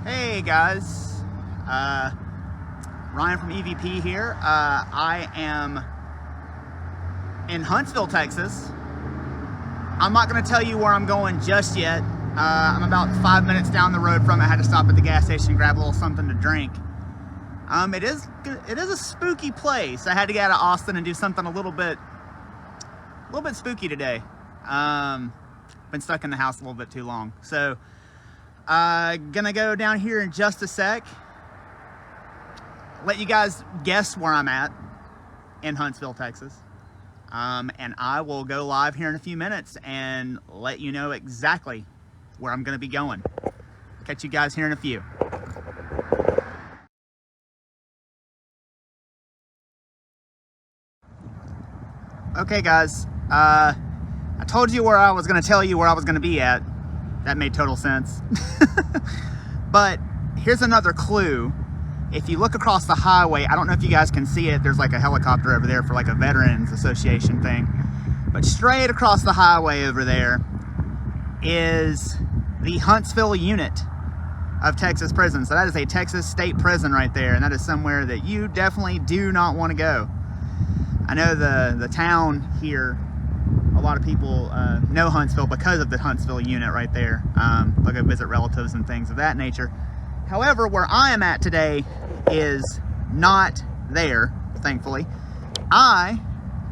Hey guys, Ryan from EVP here. I am in Huntsville, Texas. I'm not going to tell you where I'm going just yet. I'm about 5 minutes down the road from it. I had to stop at the gas station and grab a little something to drink. It is a spooky place. I had to get out of Austin and do something a little bit spooky today. Been stuck in the house a little bit too long, so. Gonna go down here in just a sec. Let you guys guess where I'm at in Huntsville, Texas. And I will go live here in a few minutes and let you know exactly where I'm gonna be going. Catch you guys here in a few. Okay guys, I told you where I was gonna tell you where I was gonna be at. That made total sense. But here's another clue. If you look across the highway, I don't know if you guys can see it. There's like a helicopter over there for like a Veterans Association thing. But straight across the highway over there is the Huntsville unit of Texas Prison. So that is a Texas state prison right there. And that is somewhere that you definitely do not want to go. I know the town here, a lot of people know Huntsville because of the Huntsville unit right there. They'll go visit relatives and things of that nature. However, where I am at today is not there, thankfully. I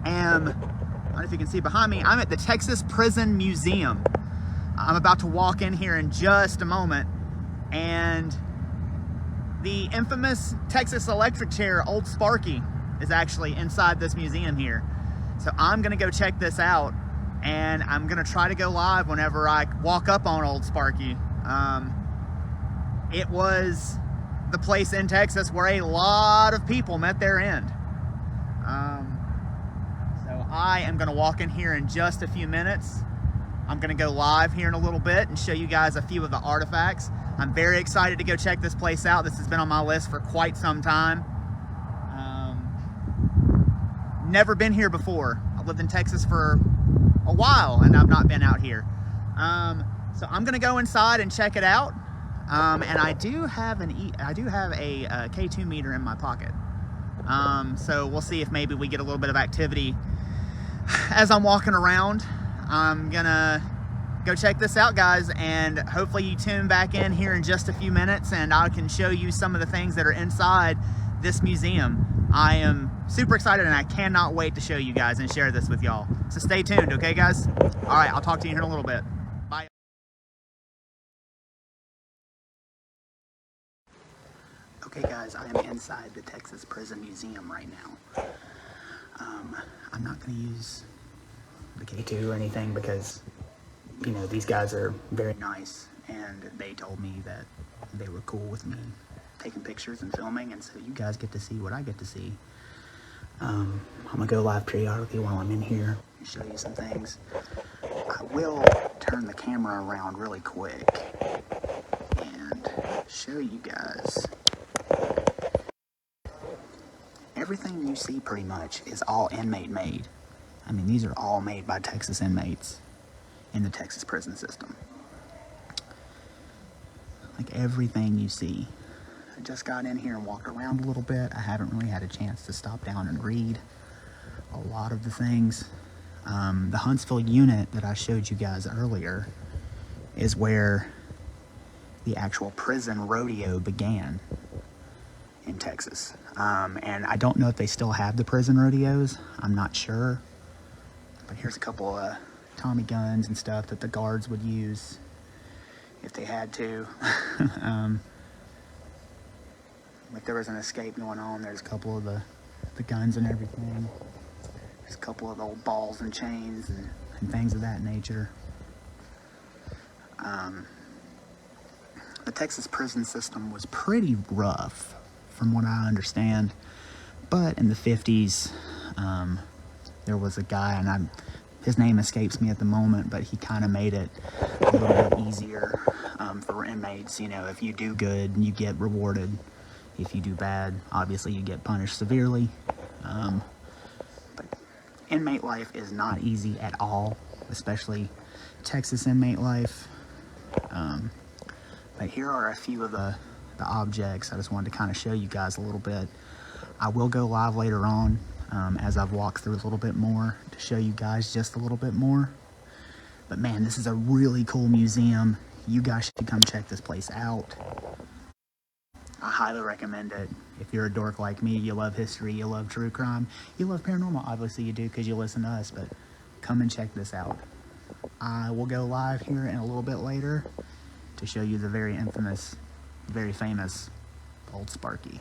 am, I don't know if you can see behind me, I'm at the Texas Prison Museum. I'm about to walk in here in just a moment, and the infamous Texas electric chair, old Sparky, is actually inside this museum here. So I'm gonna go check this out, and I'm gonna try to go live whenever I walk up on old Sparky. It was the place in Texas where a lot of people met their end. So I am gonna walk in here in just a few minutes. I'm gonna go live here in a little bit and show you guys a few of the artifacts. I'm very excited to go check this place out. This has been on my list for quite some time. Never been here before. I've lived in Texas for a while and I've not been out here. So I'm gonna go inside and check it out. And I do have a K2 meter in my pocket. So we'll see if maybe we get a little bit of activity as I'm walking around. I'm gonna go check this out, guys, and hopefully you tune back in here in just a few minutes and I can show you some of the things that are inside this museum. I am super excited and I cannot wait to show you guys and share this with y'all. So stay tuned, okay guys? All right, I'll talk to you here in a little bit. Bye. Okay guys, I am inside the Texas Prison Museum right now. I'm not gonna use the K2 or anything because, you know, these guys are very nice and they told me that they were cool with me taking pictures and filming, and so you guys get to see what I get to see. I'm gonna go live periodically while I'm in here and show you some things. I will turn the camera around really quick and show you guys. Everything you see pretty much is all inmate made. I mean, these are all made by Texas inmates in the Texas prison system. Like everything you see. I just got in here and walked around a little bit. I haven't really had a chance to stop down and read a lot of the things. The Huntsville unit that I showed you guys earlier is where the actual prison rodeo began in Texas. And I don't know if they still have the prison rodeos. I'm not sure. But here's a couple of Tommy guns and stuff that the guards would use if they had to. If there was an escape going on, there's a couple of the guns and everything. There's a couple of old balls and chains and things of that nature. The Texas prison system was pretty rough, from what I understand. But in the 50s, there was a guy, and his name escapes me at the moment, but he kind of made it a little bit easier for inmates. You know, if you do good, you get rewarded. If you do bad, obviously you get punished severely. But inmate life is not easy at all, especially Texas inmate life. But But here are a few of the objects. I just wanted to kind of show you guys a little bit. I will go live later on as I've walked through a little bit more to show you guys just a little bit more. But man, this is a really cool museum. You guys should come check this place out. I highly recommend it. If you're a dork like me, you love history, you love true crime, you love paranormal, obviously you do because you listen to us, but come and check this out. I will go live here in a little bit later to show you the very infamous, very famous Old Sparky.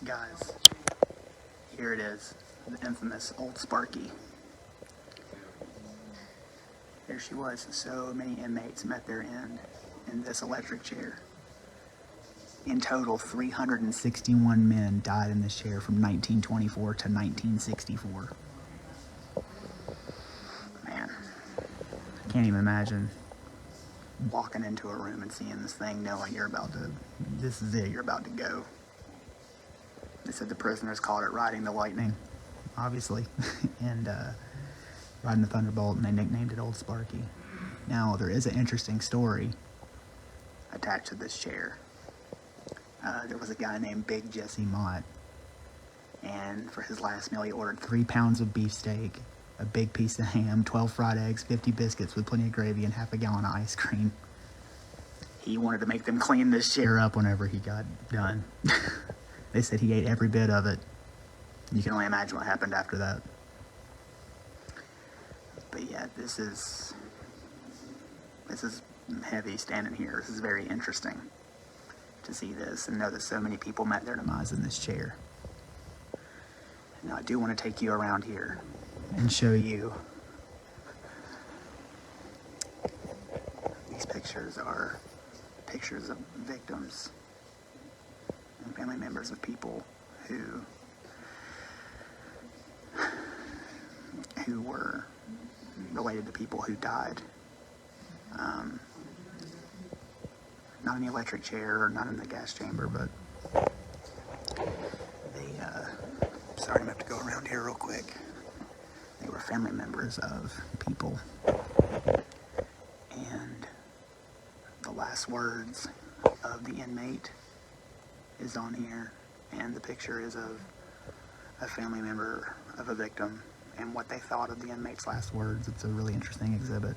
Guys, here it is, the infamous Old Sparky. There she was. So many inmates met their end in this electric chair. In total, 361 men died in this chair from 1924 to 1964. Man, I can't even imagine walking into a room and seeing this thing knowing this is it, you're about to go. They said the prisoners called it riding the lightning, obviously, and riding the thunderbolt, and they nicknamed it Old Sparky. Now, there is an interesting story attached to this chair. There was a guy named Big Jesse Mott, and for his last meal he ordered 3 pounds of beefsteak, a big piece of ham, 12 fried eggs, 50 biscuits with plenty of gravy, and half a gallon of ice cream. He wanted to make them clean this chair up whenever he got done. They said he ate every bit of it. You can only imagine what happened after that. But yeah, this is heavy standing here. This is very interesting to see this and know that so many people met their demise in this chair. Now I do want to take you around here and show you. These pictures are pictures of victims and family members of people who were related to people who died. Not in the electric chair or not in the gas chamber, but they, sorry, I'm gonna have to go around here real quick. They were family members of people. And the last words of the inmate is on here, and the picture is of a family member of a victim and what they thought of the inmate's last words. It's a really interesting exhibit.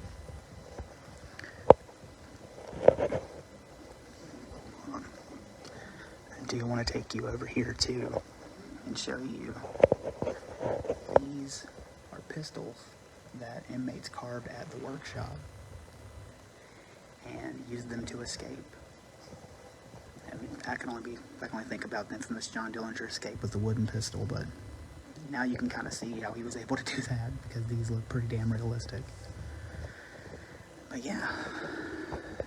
I do want to take you over here too and show you. These are pistols that inmates carved at the workshop and used them to escape. I mean, I can only think about the infamous John Dillinger escape with the wooden pistol, but now you can kind of see how he was able to do that because these look pretty damn realistic. But yeah,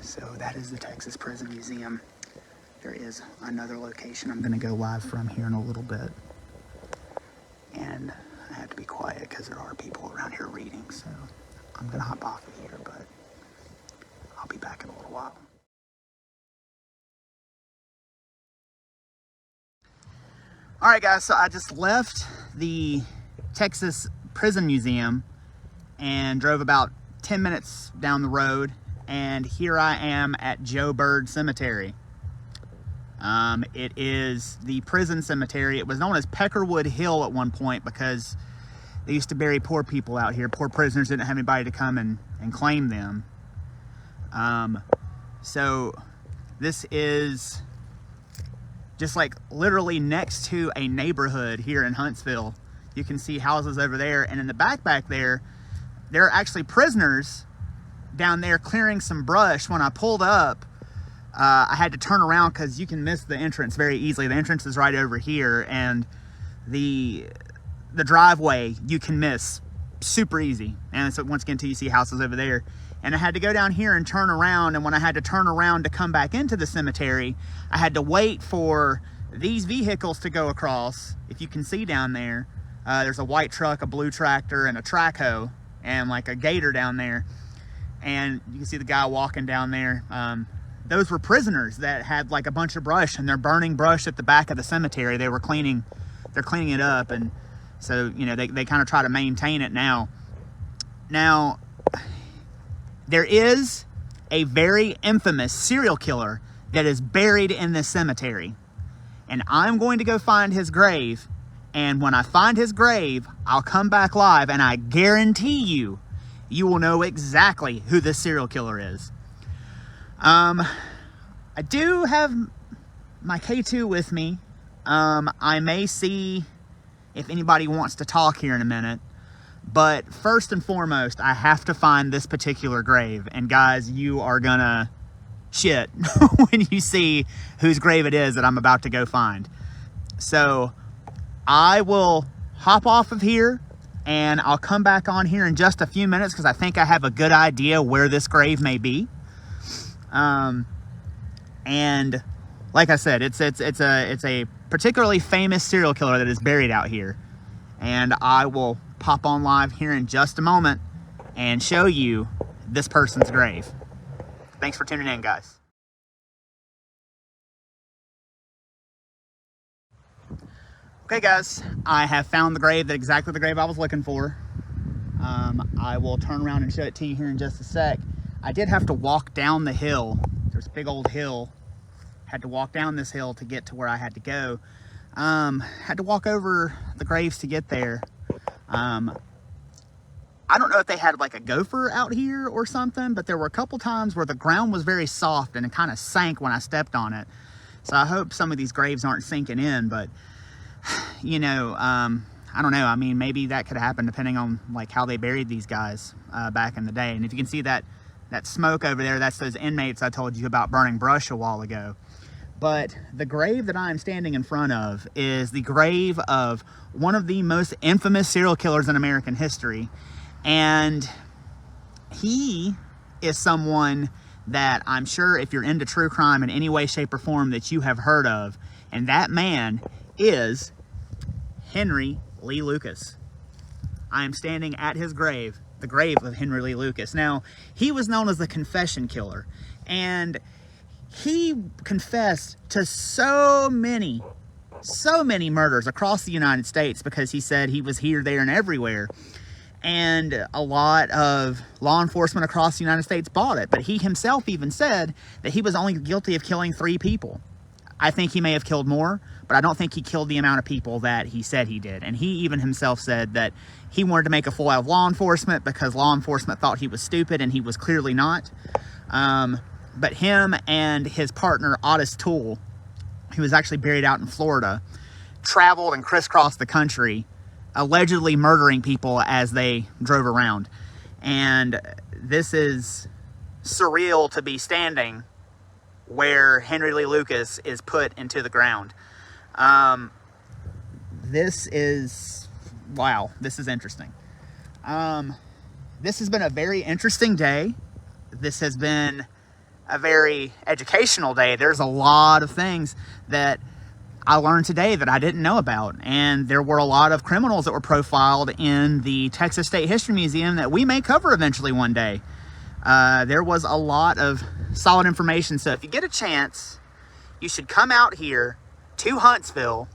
so that is the Texas Prison Museum. There is another location I'm going to go live from here in a little bit. And I have to be quiet because there are people around here reading, so I'm going to hop off of here, but I'll be back in a little while. All right, guys, so I just left the Texas Prison Museum and drove about 10 minutes down the road, and here I am at Joe Bird Cemetery. It is the prison cemetery. It was known as Peckerwood Hill at one point because they used to bury poor people out here. Poor prisoners didn't have anybody to come and claim them. So this is just like literally next to a neighborhood here in Huntsville. You can see houses over there, and in the back there are actually prisoners down there clearing some brush. When I pulled up, I had to turn around because you can miss the entrance very easily. The entrance is right over here, and the driveway you can miss super easy. And so once again, until you see houses over there. And I had to go down here and turn around, and when I had to turn around to come back into the cemetery, I had to wait for these vehicles to go across. If you can see down there, there's a white truck, a blue tractor, and a track hoe, and like a gator down there. And you can see the guy walking down there. Those were prisoners that had like a bunch of brush, and they're burning brush at the back of the cemetery. They're cleaning it up, and so, you know, they kind of try to maintain it now. Now, there is a very infamous serial killer that is buried in this cemetery. And I'm going to go find his grave. And when I find his grave, I'll come back live, and I guarantee you, you will know exactly who this serial killer is. I do have my K2 with me. I may see if anybody wants to talk here in a minute. But first and foremost, I have to find this particular grave. And guys, you are gonna shit when you see whose grave it is that I'm about to go find. So I will hop off of here, and I'll come back on here in just a few minutes because I think I have a good idea where this grave may be. And like I said, it's a particularly famous serial killer that is buried out here. And I will pop on live here in just a moment and show you this person's grave. Thanks for tuning in, guys. Okay, guys, I have found the grave, exactly the grave I was looking for. I will turn around and show it to you here in just a sec. I did have to walk down the hill. There's a big old hill. Had to walk down this hill to get to where I had to go. Had to walk over the graves to get there. I don't know if they had like a gopher out here or something, but there were a couple times where the ground was very soft and it kind of sank when I stepped on it. So I hope some of these graves aren't sinking in, but you know, I don't know. I mean, maybe that could happen depending on like how they buried these guys back in the day. And if you can see that smoke over there, that's those inmates I told you about burning brush a while ago. But the grave that I'm standing in front of is the grave of one of the most infamous serial killers in American history. And he is someone that I'm sure if you're into true crime in any way, shape, or form that you have heard of. And that man is Henry Lee Lucas. I am standing at his grave, the grave of Henry Lee Lucas. Now, he was known as the Confession Killer. And he confessed to so many murders across the United States because he said he was here, there, and everywhere. And a lot of law enforcement across the United States bought it. But he himself even said that he was only guilty of killing 3 people. I think he may have killed more, but I don't think he killed the amount of people that he said he did. And he even himself said that he wanted to make a fool out of law enforcement because law enforcement thought he was stupid, and he was clearly not. But him and his partner, Otis Toole, who was actually buried out in Florida, traveled and crisscrossed the country, allegedly murdering people as they drove around. And this is surreal to be standing where Henry Lee Lucas is put into the ground. This is, wow, this is interesting. This has been a very interesting day. This has been a very educational day. There's a lot of things that I learned today that I didn't know about. And there were a lot of criminals that were profiled in the Texas State History Museum that we may cover eventually one day. There was a lot of solid information. So if you get a chance, you should come out here to Huntsville,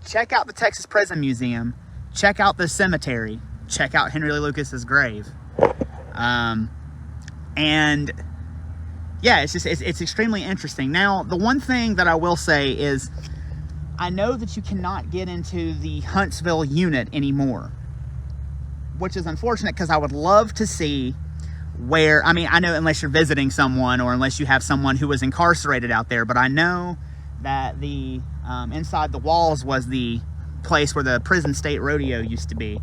check out the Texas Prison Museum, check out the cemetery, check out Henry Lee Lucas's grave. And yeah, it's extremely interesting. Now, the one thing that I will say is I know that you cannot get into the Huntsville unit anymore, which is unfortunate because I would love to see where, I mean, I know unless you're visiting someone or unless you have someone who was incarcerated out there, but I know that the inside the walls was the place where the prison state rodeo used to be.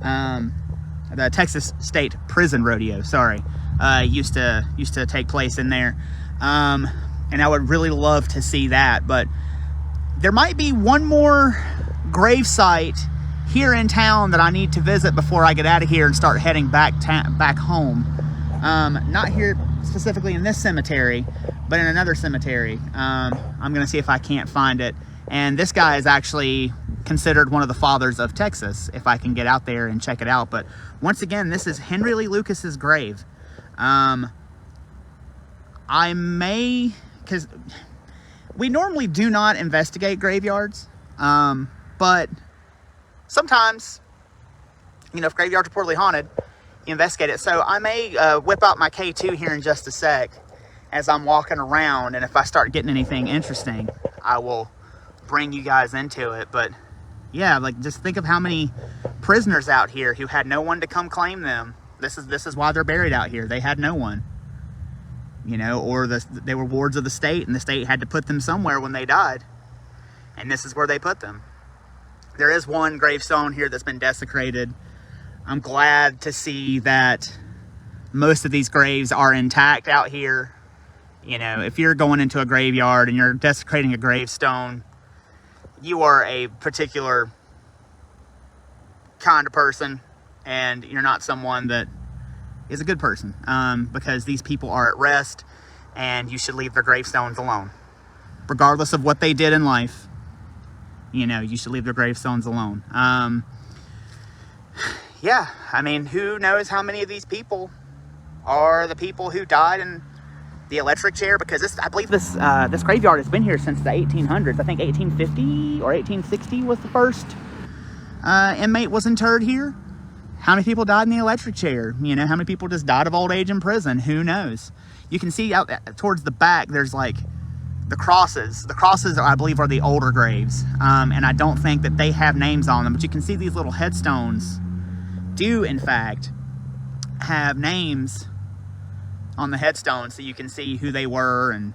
The Texas State Prison Rodeo, sorry. Used to take place in there, and I would really love to see that. But there might be one more grave site here in town that I need to visit before I get out of here and start heading back home. Not here specifically in this cemetery, but in another cemetery. I'm gonna see if I can't find it. And this guy is actually considered one of the fathers of Texas, if I can get out there and check it out. But once again, this is Henry Lee Lucas's grave. I may, because we normally do not investigate graveyards, but sometimes, you know, if graveyards are poorly haunted, investigate it. So I may whip out my K2 here in just a sec as I'm walking around, and if I start getting anything interesting, I will bring you guys into it. But yeah, like, just think of how many prisoners out here who had no one to come claim them. This is why they're buried out here. They had no one, you know, or they were wards of the state, and the state had to put them somewhere when they died, and this is where they put them. There is one gravestone here that's been desecrated. I'm glad to see that most of these graves are intact out here. You know, if you're going into a graveyard and you're desecrating a gravestone, you are a particular kind of person, and you're not someone that is a good person, because these people are at rest, and you should leave their gravestones alone. Regardless of what they did in life, you know, you should leave their gravestones alone. Yeah, I mean, who knows how many of these people are the people who died in the electric chair, because I believe this graveyard has been here since the 1800s. I think 1850 or 1860 was the first inmate was interred here. How many people died in the electric chair? You know, how many people just died of old age in prison? Who knows? You can see out towards the back, there's like the crosses. The crosses, I believe, are the older graves, and I don't think that they have names on them, but you can see these little headstones do, in fact, have names on the headstone, so you can see who they were. And,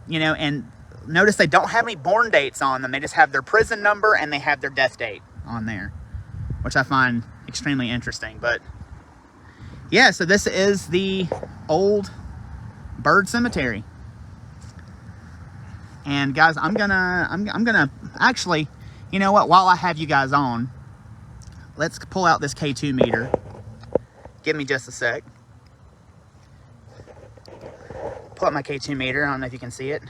you know, and notice they don't have any born dates on them. They just have their prison number and they have their death date on there, which I find extremely interesting. But yeah, so this is the old bird cemetery. And guys, I'm gonna actually, you know what, while I have you guys on, let's pull out this K2 meter. Give me just a sec. Pull up my K2 meter. I don't know if you can see it.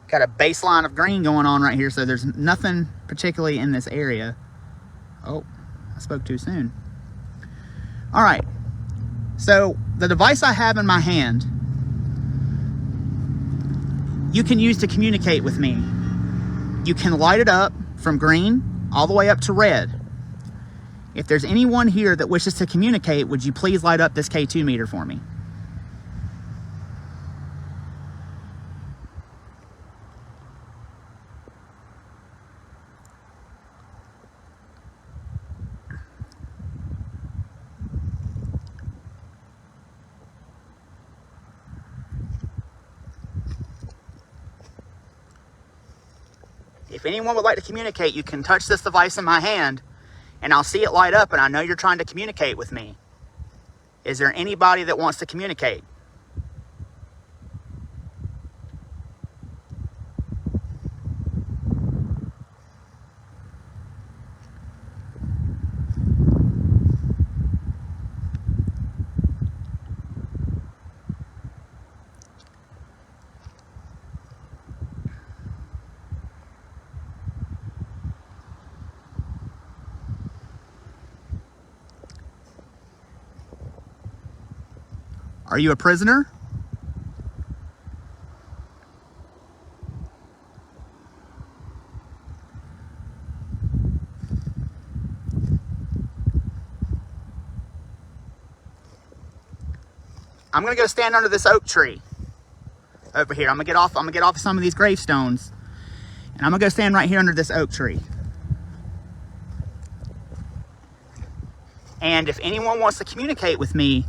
Got a baseline of green going on right here, so there's nothing particularly in this area. Oh, I spoke too soon. All right, so the device I have in my hand, you can use to communicate with me. You can light it up from green all the way up to red. If there's anyone here that wishes to communicate, would you please light up this K2 meter for me? If anyone would like to communicate, you can touch this device in my hand and I'll see it light up, and I know you're trying to communicate with me. Is there anybody that wants to communicate? Are you a prisoner? I'm gonna go stand under this oak tree over here. I'm gonna get off of some of these gravestones, and I'm gonna go stand right here under this oak tree. And if anyone wants to communicate with me,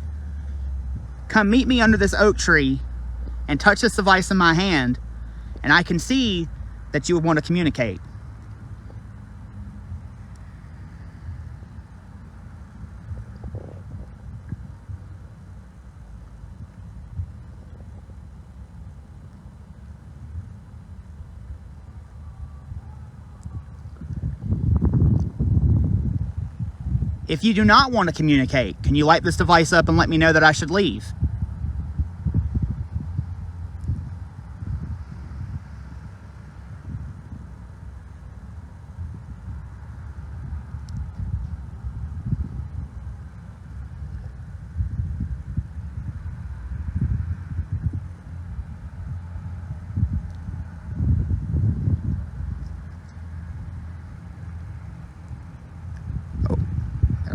come meet me under this oak tree and touch this device in my hand, and I can see that you would want to communicate. If you do not want to communicate, can you light this device up and let me know that I should leave?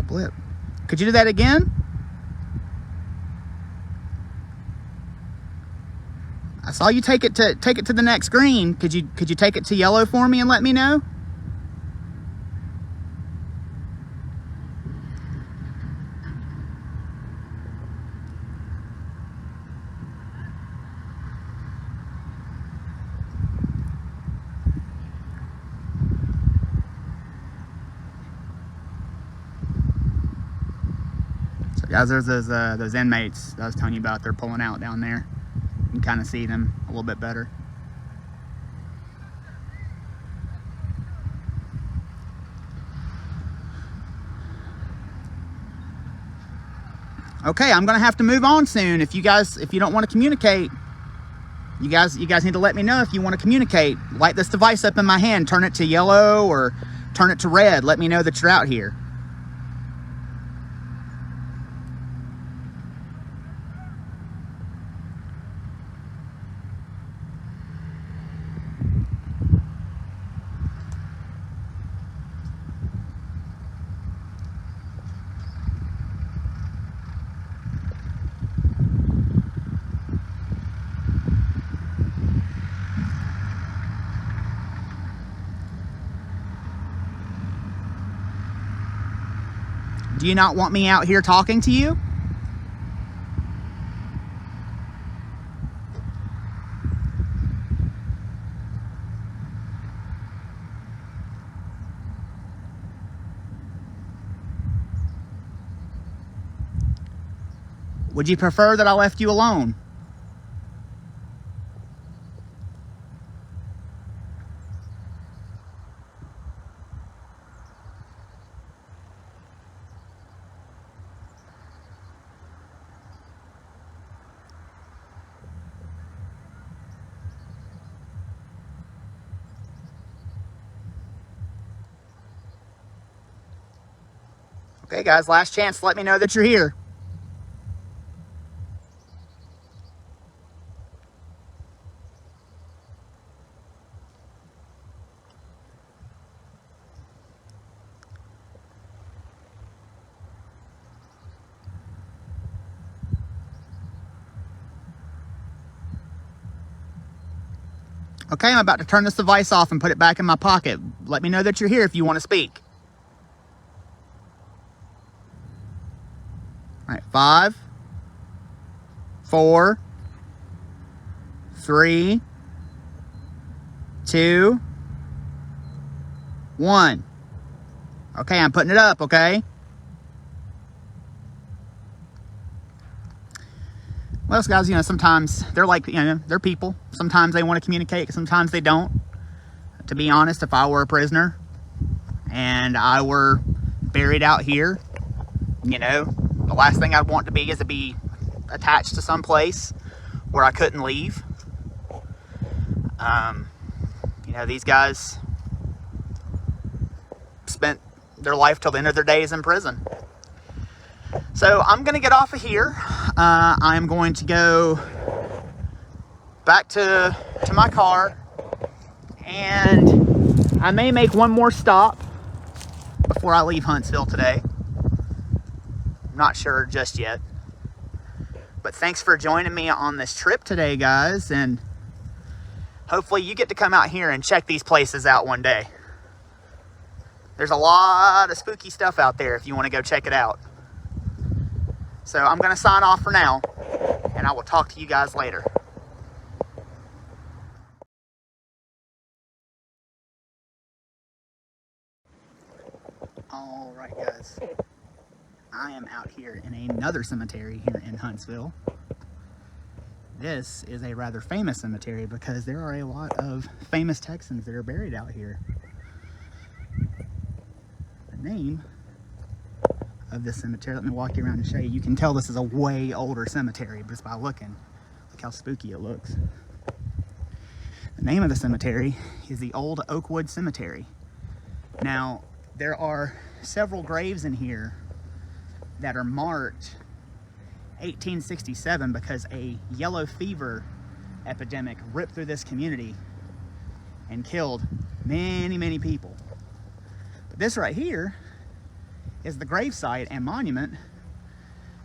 Blip. Could you do that again? I saw you take it to the next green. Could you take it to yellow for me and let me know? So guys, there's those inmates that I was telling you about. They're pulling out down there. You can kind of see them a little bit better. Okay, I'm gonna have to move on soon. If you don't want to communicate, you guys need to let me know if you want to communicate. Light this device up in my hand, turn it to yellow or turn it to red. Let me know that you're out here. Do you not want me out here talking to you? Would you prefer that I left you alone? Okay, guys, last chance to let me know that you're here. Okay, I'm about to turn this device off and put it back in my pocket. Let me know that you're here if you want to speak. All right, 5, 4, 3, 2, 1. Okay, I'm putting it up, okay? Well, guys, you know, sometimes they're like, you know, they're people. Sometimes they want to communicate, sometimes they don't. To be honest, if I were a prisoner and I were buried out here, you know, the last thing I'd want to be is to be attached to some place where I couldn't leave. You know, these guys spent their life till the end of their days in prison. So I'm going to get off of here. I'm going to go back to my car, and I may make one more stop before I leave Huntsville today. I'm not sure just yet. But thanks for joining me on this trip today, guys, and hopefully you get to come out here and check these places out one day. There's a lot of spooky stuff out there if you want to go check it out. So I'm going to sign off for now, and I will talk to you guys later. All right, guys. I am out here in another cemetery here in Huntsville. This is a rather famous cemetery because there are a lot of famous Texans that are buried out here. The name of this cemetery, let me walk you around and show you. You can tell this is a way older cemetery just by looking. Look how spooky it looks. The name of the cemetery is the Old Oakwood Cemetery. Now, there are several graves in here that are marked 1867 because a yellow fever epidemic ripped through this community and killed many, many people. But this right here is the gravesite and monument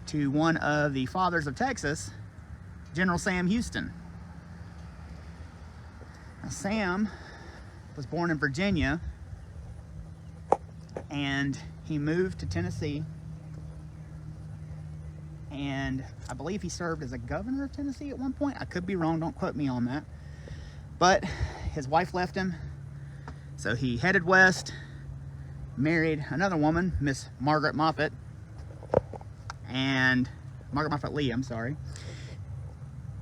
to one of the fathers of Texas, General Sam Houston. Now, Sam was born in Virginia, and he moved to Tennessee, and I believe he served as a governor of Tennessee at one point. I could be wrong, don't quote me on that. But his wife left him, so he headed west, married another woman, Miss Margaret Moffett, and Margaret Moffett Lee, I'm sorry.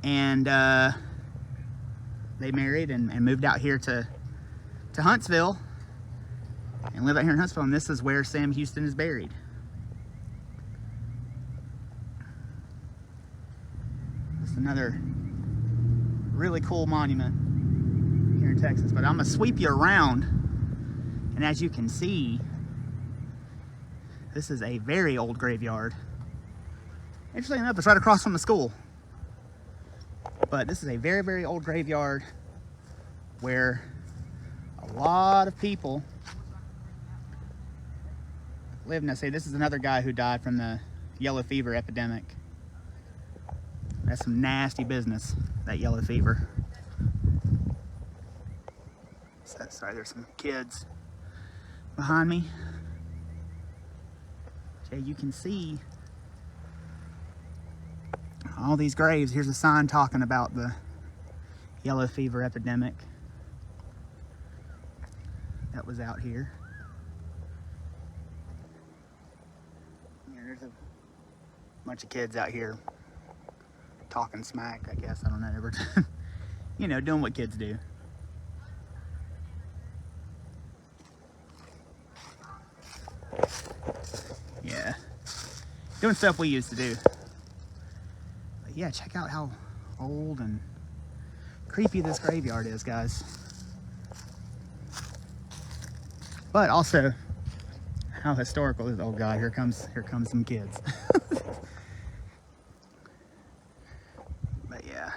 And they married and moved out here to Huntsville, and live out here in Huntsville, and this is where Sam Houston is buried. This is another really cool monument here in Texas, but I'm gonna sweep you around, and as you can see, this is a very old graveyard. Interestingly enough, it's right across from the school, but this is a very, very old graveyard where a lot of people live. Now, say this is another guy who died from the yellow fever epidemic. That's some nasty business, that yellow fever. So, sorry, there's some kids behind me. Okay, you can see all these graves. Here's a sign talking about the yellow fever epidemic that was out here. Yeah, there's a bunch of kids out here talking smack, I guess. I don't know, ever, you know, doing what kids do. Yeah, doing stuff we used to do. But yeah, check out how old and creepy this graveyard is, guys. But also how historical is. Oh God, here comes some kids. But yeah,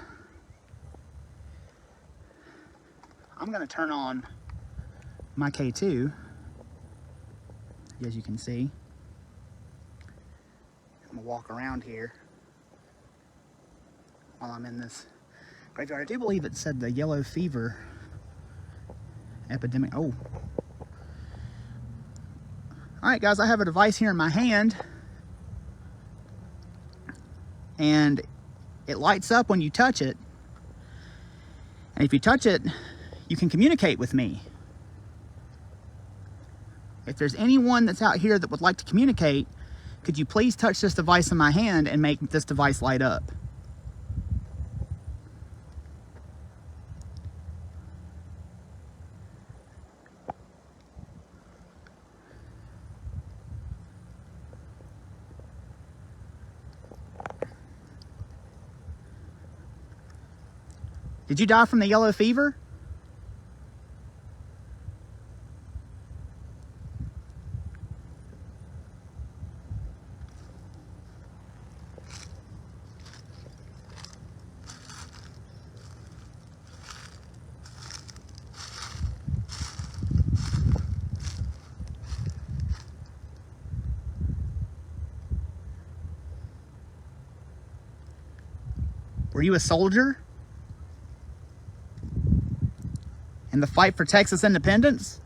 I'm gonna turn on my K2, as you can see. I'm gonna walk around here while I'm in this graveyard. I do believe it said the yellow fever epidemic. Oh. All right, guys, I have a device here in my hand, and it lights up when you touch it. And if you touch it, you can communicate with me. If there's anyone that's out here that would like to communicate, could you please touch this device in my hand and make this device light up? Did you die from the yellow fever? Were you a soldier in the fight for Texas independence?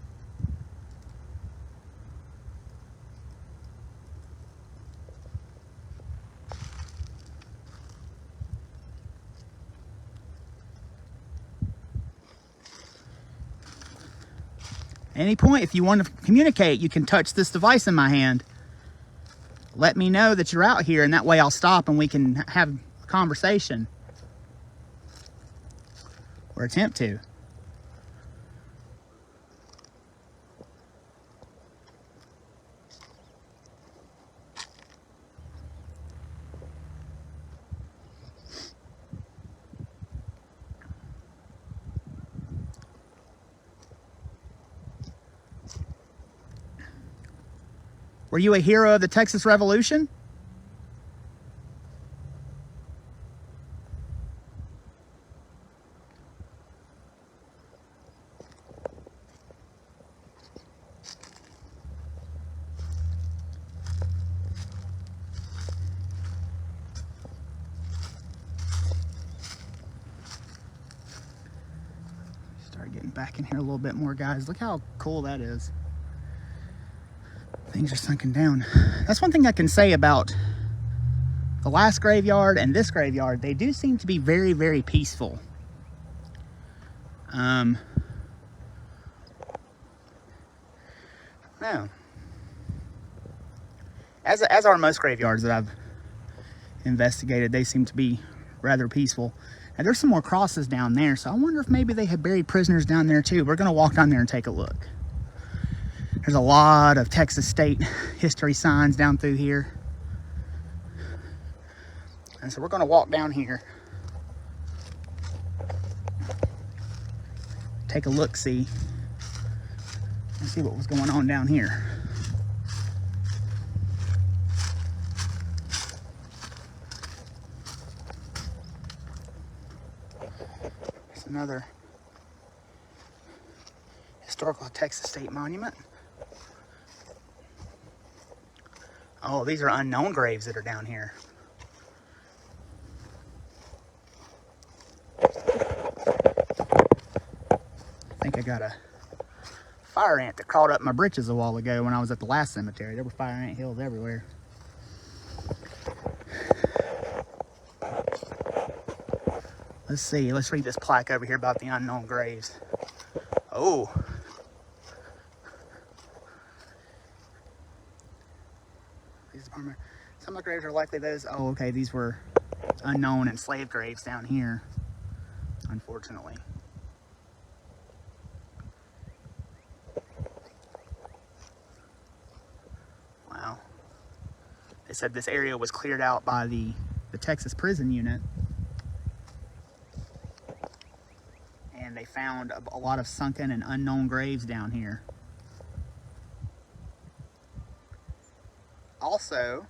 At any point, if you want to communicate, you can touch this device in my hand. Let me know that you're out here, and that way I'll stop and we can have a conversation. Or attempt to. Were you a hero of the Texas Revolution? back in here a little bit more, guys. Look how cool that is. Things are sunken down. That's one thing I can say about the last graveyard and this graveyard. They do seem to be very, very peaceful. No. As are most graveyards that I've investigated, they seem to be rather peaceful. And there's some more crosses down there, so I wonder if maybe they had buried prisoners down there too. We're gonna walk down there and take a look. There's a lot of Texas state history signs down through here. And so we're gonna walk down here, take a look-see, and see what was going on down here. There's another historical Texas state monument. Oh, these are unknown graves that are down here. I think I got a fire ant that crawled up my britches a while ago when I was at the last cemetery. There were fire ant hills everywhere. Let's see, let's read this plaque over here about the unknown graves. Oh. Some of the graves are likely those. Oh, okay, these were unknown enslaved graves down here, unfortunately. Wow. They said this area was cleared out by the Texas prison unit. And they found a lot of sunken and unknown graves down here. Also,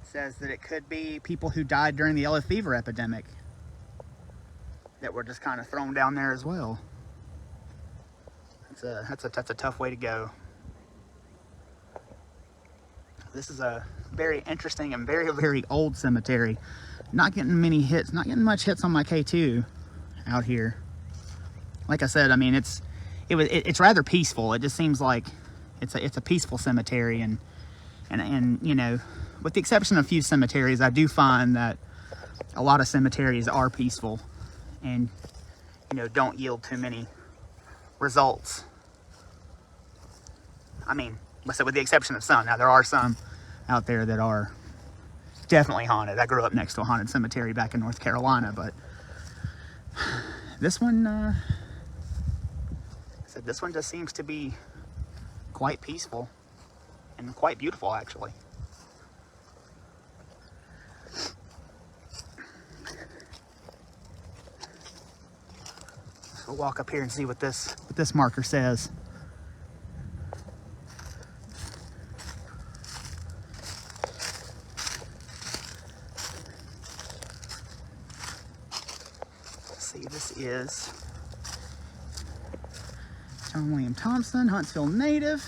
says that it could be people who died during the yellow fever epidemic that were just kind of thrown down there as well. That's a tough way to go. This is a very interesting and very, very old cemetery. Not getting many hits, not getting much hits on my K2 out here. Like I said, I mean, it's rather peaceful. It just seems like it's a peaceful cemetery, and you know, with the exception of a few cemeteries, I do find that a lot of cemeteries are peaceful and, you know, don't yield too many results. I mean, like I said, with the exception of some. Now, there are some out there that are definitely haunted. I grew up next to a haunted cemetery back in North Carolina, but this one, this one just seems to be quite peaceful and quite beautiful, actually. So we'll walk up here and see what this marker says. Let's see, this is John William Thompson, Huntsville native.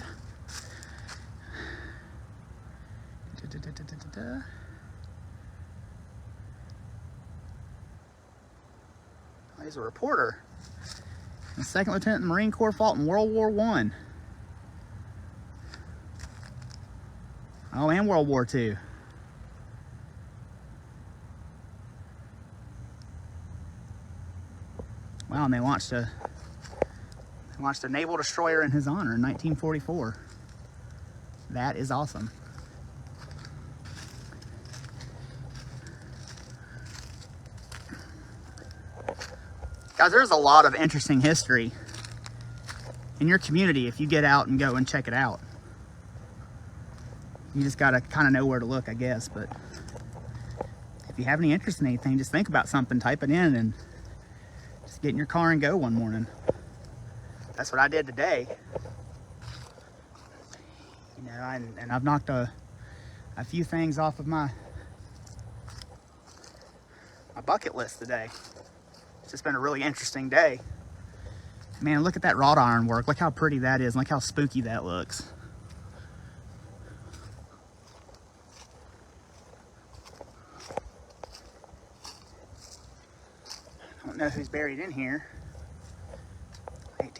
He's a reporter. A second lieutenant in the Marine Corps, fought in World War I. Oh, and World War II. Wow, and they launched a Naval Destroyer in his honor in 1944. That is awesome. Guys, there's a lot of interesting history in your community if you get out and go and check it out. You just gotta kind of know where to look, I guess. But if you have any interest in anything, just think about something, type it in, and just get in your car and go one morning. That's what I did today. You know, and I've knocked a few things off of my bucket list today. It's just been a really interesting day. Man, look at that wrought iron work. Look how pretty that is. Look how spooky that looks. I don't know who's buried in here.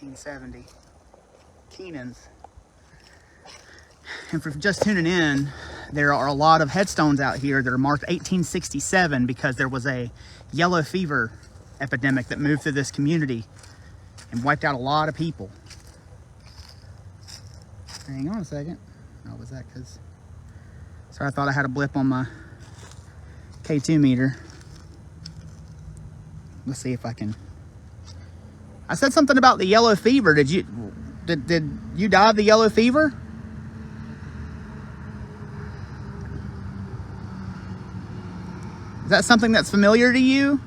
1870. Keenan's. And for just tuning in, there are a lot of headstones out here that are marked 1867 because there was a yellow fever epidemic that moved through this community and wiped out a lot of people. Hang on a second. Oh, was that because... Sorry, I thought I had a blip on my K2 meter. Let's see if I can... I said something about the yellow fever. Did you die of the yellow fever? Is that something that's familiar to you?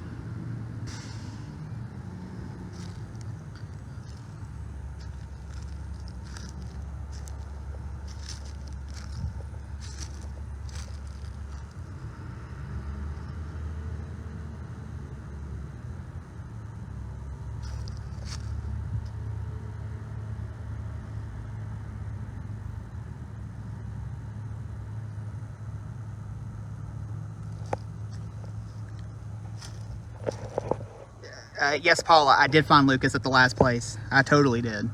Yes, Paula, I did find Lucas at the last place. I totally did.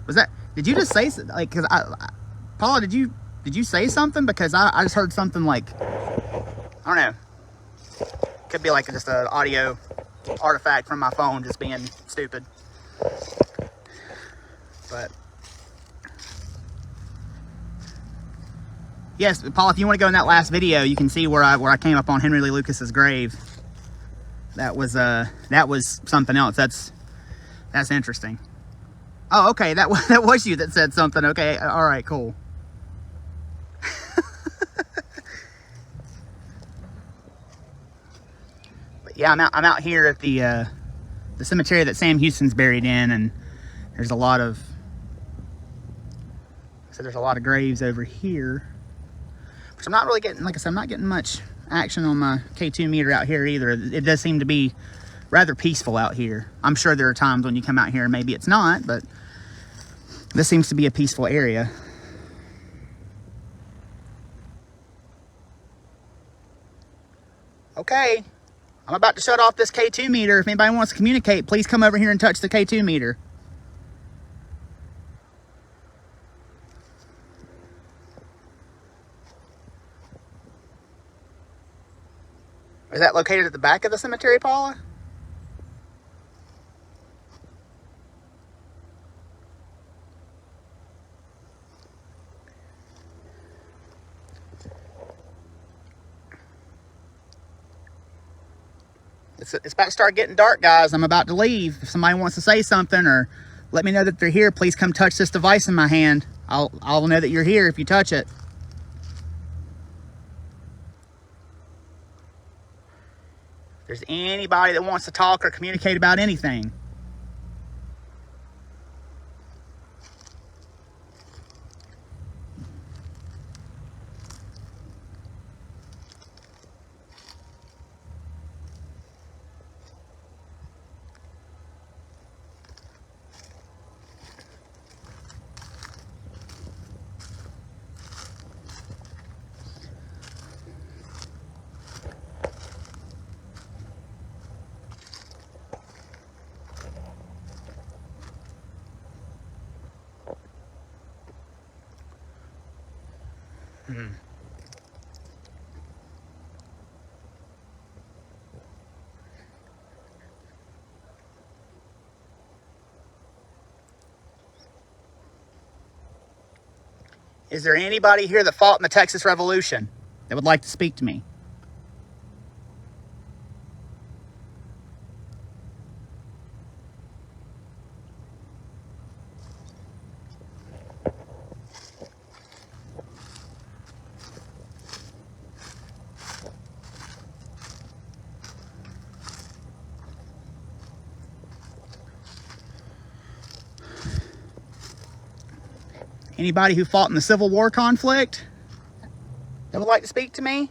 Was that... Did you just say... Like, because Paula, did you say something? Because I just heard something like... I don't know. Could be like just an audio artifact from my phone just being stupid. But... Yes, Paula, if you want to go in that last video, you can see where I came up on Henry Lee Lucas's grave. That was something else. That's interesting. Oh, okay. That was you that said something. Okay. All right. Cool. But yeah, I'm out here at the cemetery that Sam Houston's buried in, and there's a lot of graves over here, which I'm not really getting. Like I said, I'm not getting much action on my K2 meter out here either. It does seem to be rather peaceful out here. I'm sure there are times when you come out here and maybe it's not, but this seems to be a peaceful area. Okay, I'm about to shut off this K2 meter. If anybody wants to communicate, please come over here and touch the K2 meter. Is that located at the back of the cemetery, Paula? It's about to start getting dark, guys. I'm about to leave. If somebody wants to say something or let me know that they're here, please come touch this device in my hand. I'll know that you're here if you touch it. If there's anybody that wants to talk or communicate about anything. Is there anybody here that fought in the Texas Revolution that would like to speak to me? Anybody who fought in the Civil War conflict that would like to speak to me?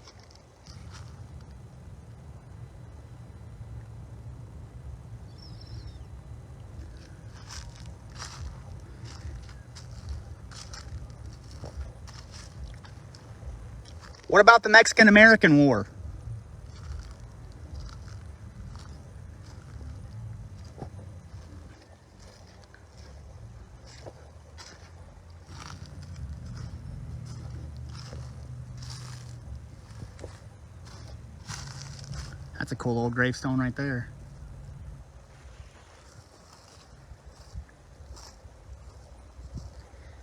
What about the Mexican-American War? That's a cool old gravestone right there.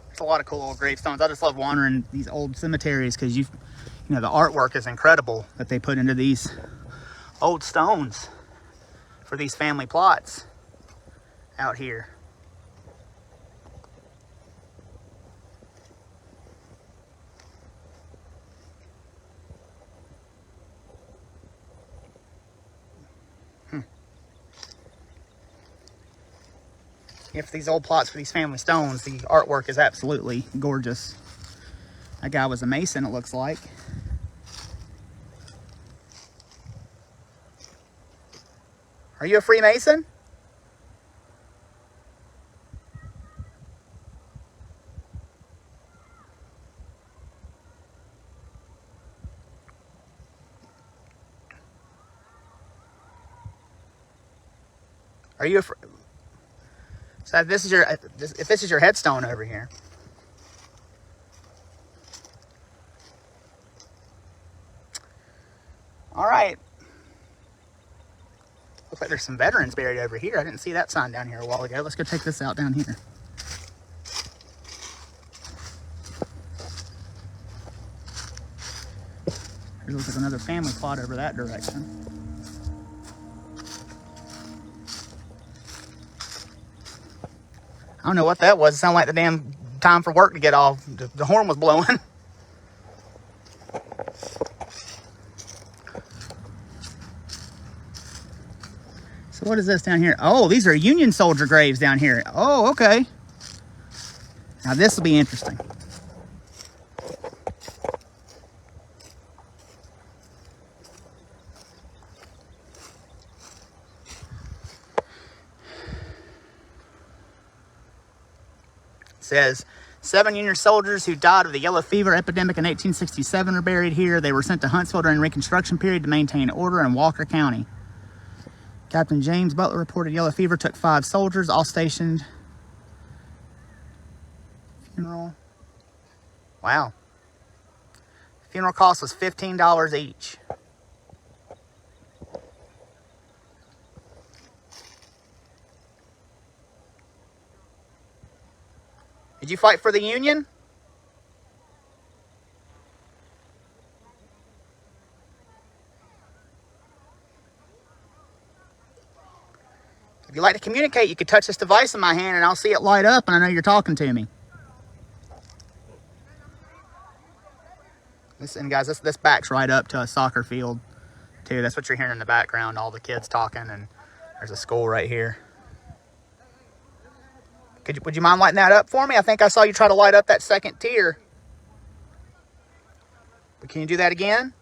There's a lot of cool old gravestones. I just love wandering these old cemeteries because you know, the artwork is incredible that they put into these old stones for these family plots out here. If these old plots for these family stones, the artwork is absolutely gorgeous. That guy was a Mason, it looks like. Are you a Freemason? Are you a So if this is your headstone over here. All right. Looks like there's some veterans buried over here. I didn't see that sign down here a while ago. Let's go check this out down here. There looks like another family plot over that direction. I don't know what that was. It sounded like the damn time for work to get off. The horn was blowing. So what is this down here? Oh, these are Union soldier graves down here. Oh, okay. Now this will be interesting. Says 7 Union soldiers who died of the yellow fever epidemic in 1867 are buried here. They were sent to Huntsville during Reconstruction period to maintain order in Walker County. Captain James Butler reported yellow fever took 5 soldiers, all stationed. Funeral. Wow. Funeral cost was $15 each. Did you fight for the Union? If you'd like to communicate, you could touch this device in my hand and I'll see it light up and I know you're talking to me. Listen, guys, this backs right up to a soccer field, too. That's what you're hearing in the background, all the kids talking, and there's a school right here. Would you mind lighting that up for me? I think I saw you try to light up that second tier. But can you do that again?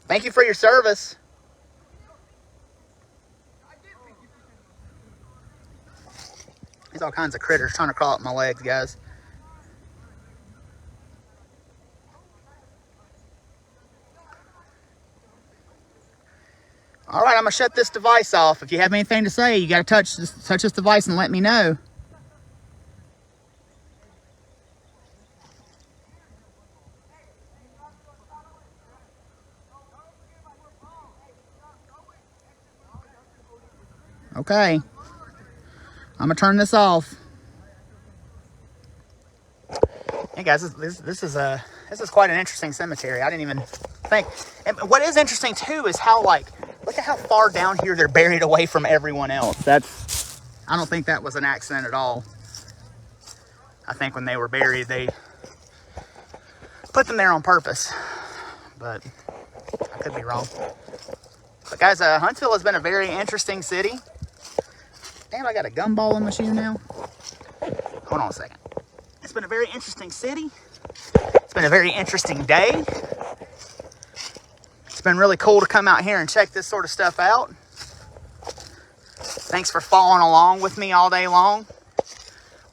Thank you for your service. There's all kinds of critters trying to crawl up my legs, guys. All right, I'm gonna shut this device off. If you have anything to say, you gotta touch this device and let me know. Okay, I'm gonna turn this off. Hey guys, this is quite an interesting cemetery. I didn't even think. And what is interesting too is how, like, look at how far down here they're buried away from everyone else. I don't think that was an accident at all. I think when they were buried, they put them there on purpose. But I could be wrong. But guys, Huntsville has been a very interesting city. Damn, I got a gumball in my shoe now. Hold on a second. It's been a very interesting city. It's been a very interesting day. It's been really cool to come out here and check this sort of stuff out. Thanks for following along with me all day long.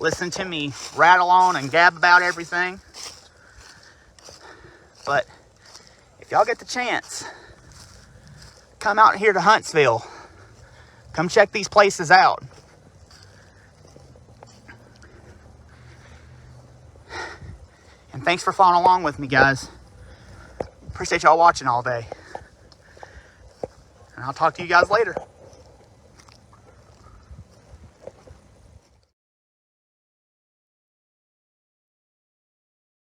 Listen to me rattle on and gab about everything. But if y'all get the chance, come out here to Huntsville. Come check these places out. Thanks for following along with me, guys. Appreciate y'all watching all day. And I'll talk to you guys later.